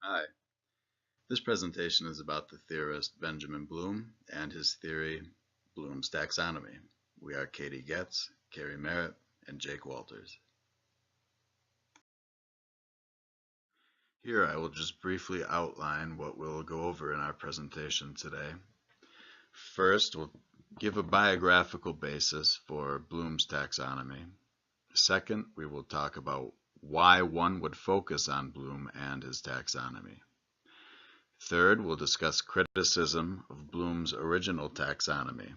Hi. This presentation is about the theorist Benjamin Bloom and his theory, Bloom's taxonomy. We are Katie Getz, Carrie Merritt, and Jake Walters. Here I will just briefly outline what we'll go over in our presentation today. First, we'll give a biographical basis for Bloom's taxonomy. Second, we will talk about why one would focus on Bloom and his taxonomy. Third, we'll discuss criticism of Bloom's original taxonomy.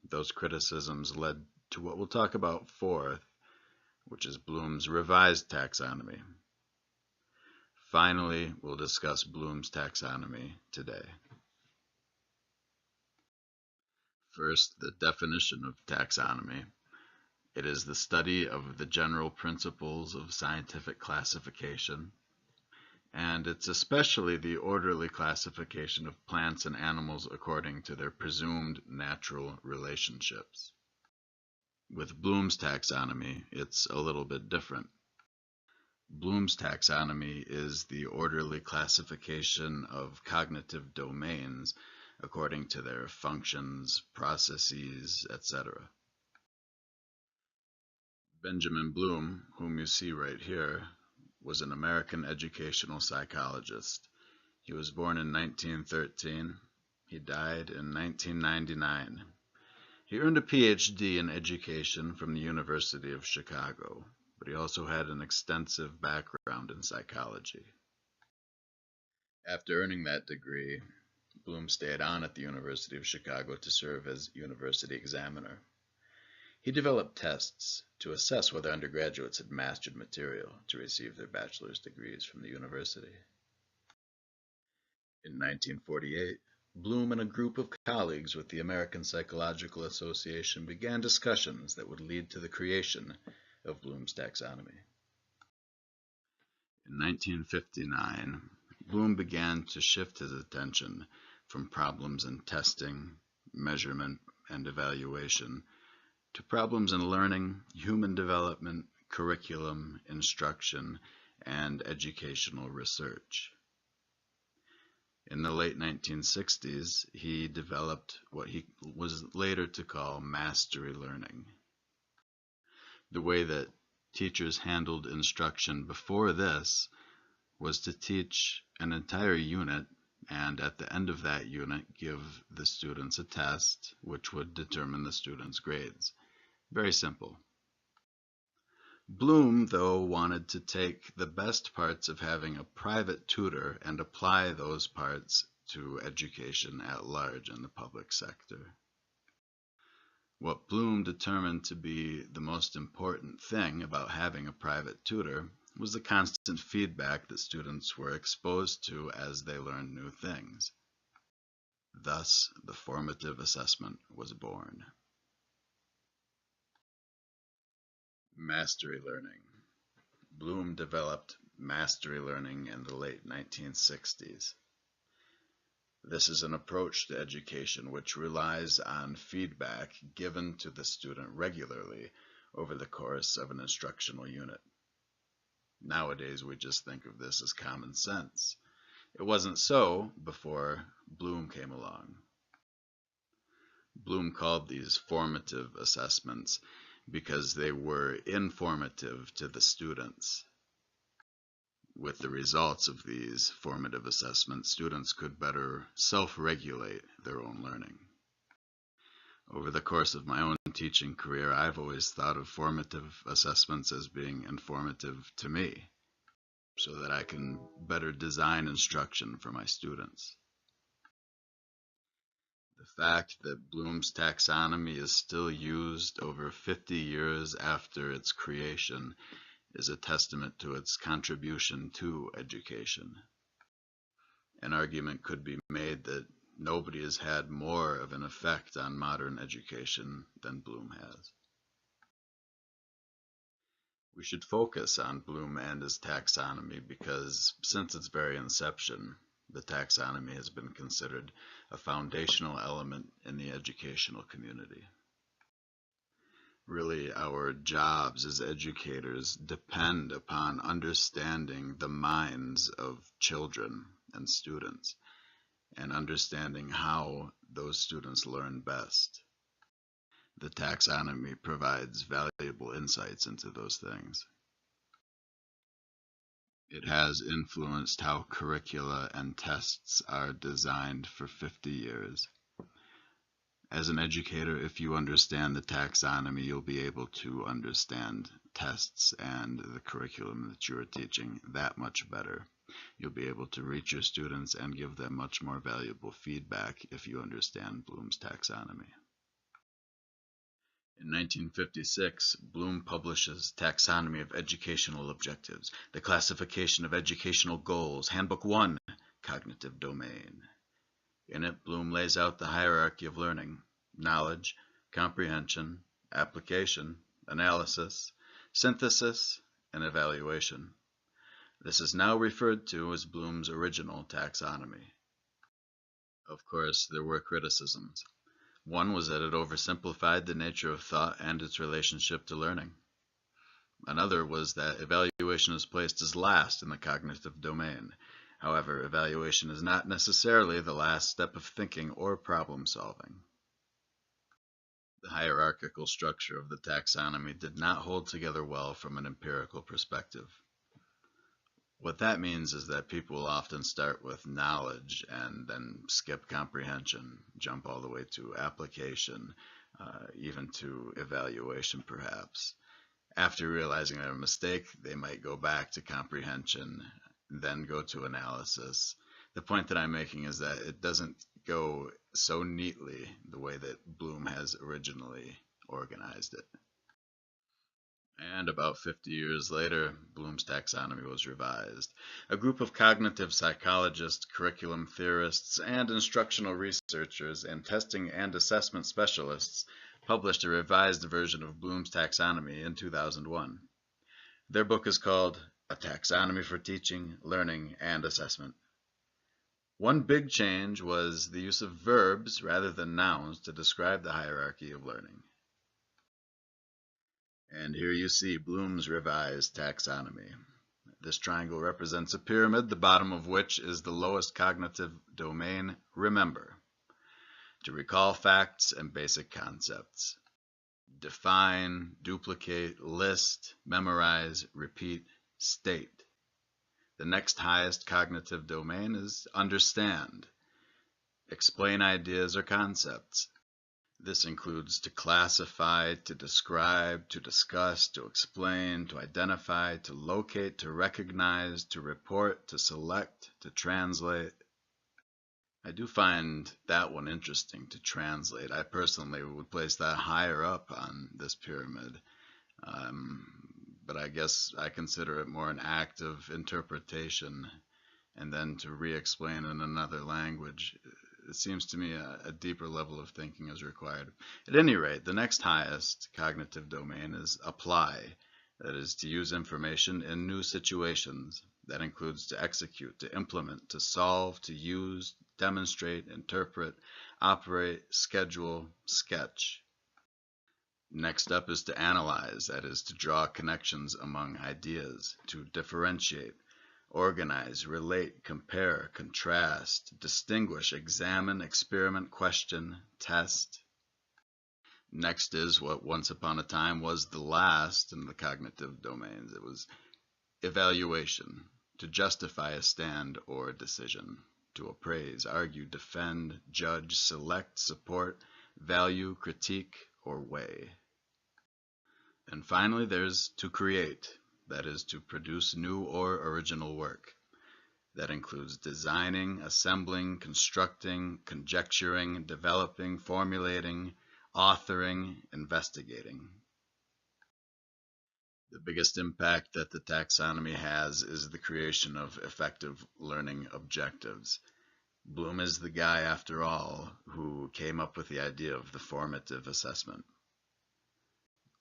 Those criticisms led to what we'll talk about fourth, which is Bloom's revised taxonomy. Finally, we'll discuss Bloom's taxonomy today. First, the definition of taxonomy. It is the study of the general principles of scientific classification, and it's especially the orderly classification of plants and animals according to their presumed natural relationships. With Bloom's taxonomy, it's a little bit different. Bloom's taxonomy is the orderly classification of cognitive domains according to their functions, processes, etc. Benjamin Bloom, whom you see right here, was an American educational psychologist. He was born in 1913. He died in 1999. He earned a PhD in education from the University of Chicago, but he also had an extensive background in psychology. After earning that degree, Bloom stayed on at the University of Chicago to serve as university examiner. He developed tests to assess whether undergraduates had mastered material to receive their bachelor's degrees from the university. In 1948, Bloom and a group of colleagues with the American Psychological Association began discussions that would lead to the creation of Bloom's taxonomy. In 1959, Bloom began to shift his attention from problems in testing, measurement, and evaluation to problems in learning, human development, curriculum, instruction, and educational research. In the late 1960s, he developed what he was later to call mastery learning. The way that teachers handled instruction before this was to teach an entire unit, and at the end of that unit give the students a test which would determine the students' grades. Very simple. Bloom, though, wanted to take the best parts of having a private tutor and apply those parts to education at large in the public sector. What Bloom determined to be the most important thing about having a private tutor was the constant feedback that students were exposed to as they learned new things. Thus, the formative assessment was born. Mastery learning. Bloom developed mastery learning in the late 1960s. This is an approach to education which relies on feedback given to the student regularly over the course of an instructional unit. Nowadays, we just think of this as common sense. It wasn't so before Bloom came along. Bloom called these formative assessments because they were informative to the students. With the results of these formative assessments, students could better self-regulate their own learning. Over the course of my own teaching career, I've always thought of formative assessments as being informative to me, so that I can better design instruction for my students. The fact that Bloom's taxonomy is still used over 50 years after its creation is a testament to its contribution to education. An argument could be made that nobody has had more of an effect on modern education than Bloom has. We should focus on Bloom and his taxonomy because since its very inception, the taxonomy has been considered a foundational element in the educational community. Really, our jobs as educators depend upon understanding the minds of children and students and understanding how those students learn best. The taxonomy provides valuable insights into those things. It has influenced how curricula and tests are designed for 50 years. As an educator, if you understand the taxonomy, you'll be able to understand tests and the curriculum that you are teaching that much better. You'll be able to reach your students and give them much more valuable feedback if you understand Bloom's taxonomy. In 1956, Bloom publishes Taxonomy of Educational Objectives, the Classification of Educational Goals, Handbook 1, Cognitive Domain. In it, Bloom lays out the hierarchy of learning: knowledge, comprehension, application, analysis, synthesis, and evaluation. This is now referred to as Bloom's original taxonomy. Of course, there were criticisms. One was that it oversimplified the nature of thought and its relationship to learning. Another was that evaluation is placed as last in the cognitive domain. However, evaluation is not necessarily the last step of thinking or problem solving. The hierarchical structure of the taxonomy did not hold together well from an empirical perspective. What that means is that people often start with knowledge and then skip comprehension, jump all the way to application, even to evaluation perhaps. After realizing their mistake, they might go back to comprehension, then go to analysis. The point that I'm making is that it doesn't go so neatly the way that Bloom has originally organized it. And about 50 years later, Bloom's taxonomy was revised. A group of cognitive psychologists, curriculum theorists, and instructional researchers and testing and assessment specialists published a revised version of Bloom's taxonomy in 2001. Their book is called A Taxonomy for Teaching, Learning, and Assessment. One big change was the use of verbs rather than nouns to describe the hierarchy of learning. And here you see Bloom's revised taxonomy. This triangle represents a pyramid, the bottom of which is the lowest cognitive domain, remember, to recall facts and basic concepts. Define, duplicate, list, memorize, repeat, state. The next highest cognitive domain is understand. Explain ideas or concepts. This includes to classify, to describe, to discuss, to explain, to identify, to locate, to recognize, to report, to select, to translate. I do find that one interesting, to translate. I personally would place that higher up on this pyramid. But I guess I consider it more an act of interpretation, and then to re-explain in another language. It seems to me a deeper level of thinking is required. At any rate, the next highest cognitive domain is apply. That is, to use information in new situations. That includes to execute, to implement, to solve, to use, demonstrate, interpret, operate, schedule, sketch. Next up is to analyze. That is, to draw connections among ideas, to differentiate, organize, relate, compare, contrast, distinguish, examine, experiment, question, test. Next is what once upon a time was the last in the cognitive domains. It was evaluation, to justify a stand or decision, to appraise, argue, defend, judge, select, support, value, critique, or weigh. And finally, there's to create. That is, to produce new or original work. That includes designing, assembling, constructing, conjecturing, developing, formulating, authoring, investigating. The biggest impact that the taxonomy has is the creation of effective learning objectives. Bloom is the guy, after all, who came up with the idea of the formative assessment.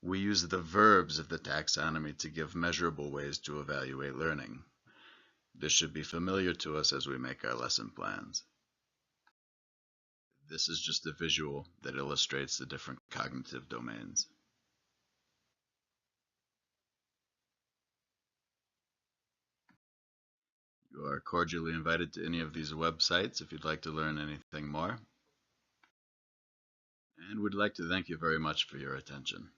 We use the verbs of the taxonomy to give measurable ways to evaluate learning. This should be familiar to us as we make our lesson plans. This is just a visual that illustrates the different cognitive domains. are cordially invited to any of these websites if you'd like to learn anything more. And we'd like to thank you very much for your attention.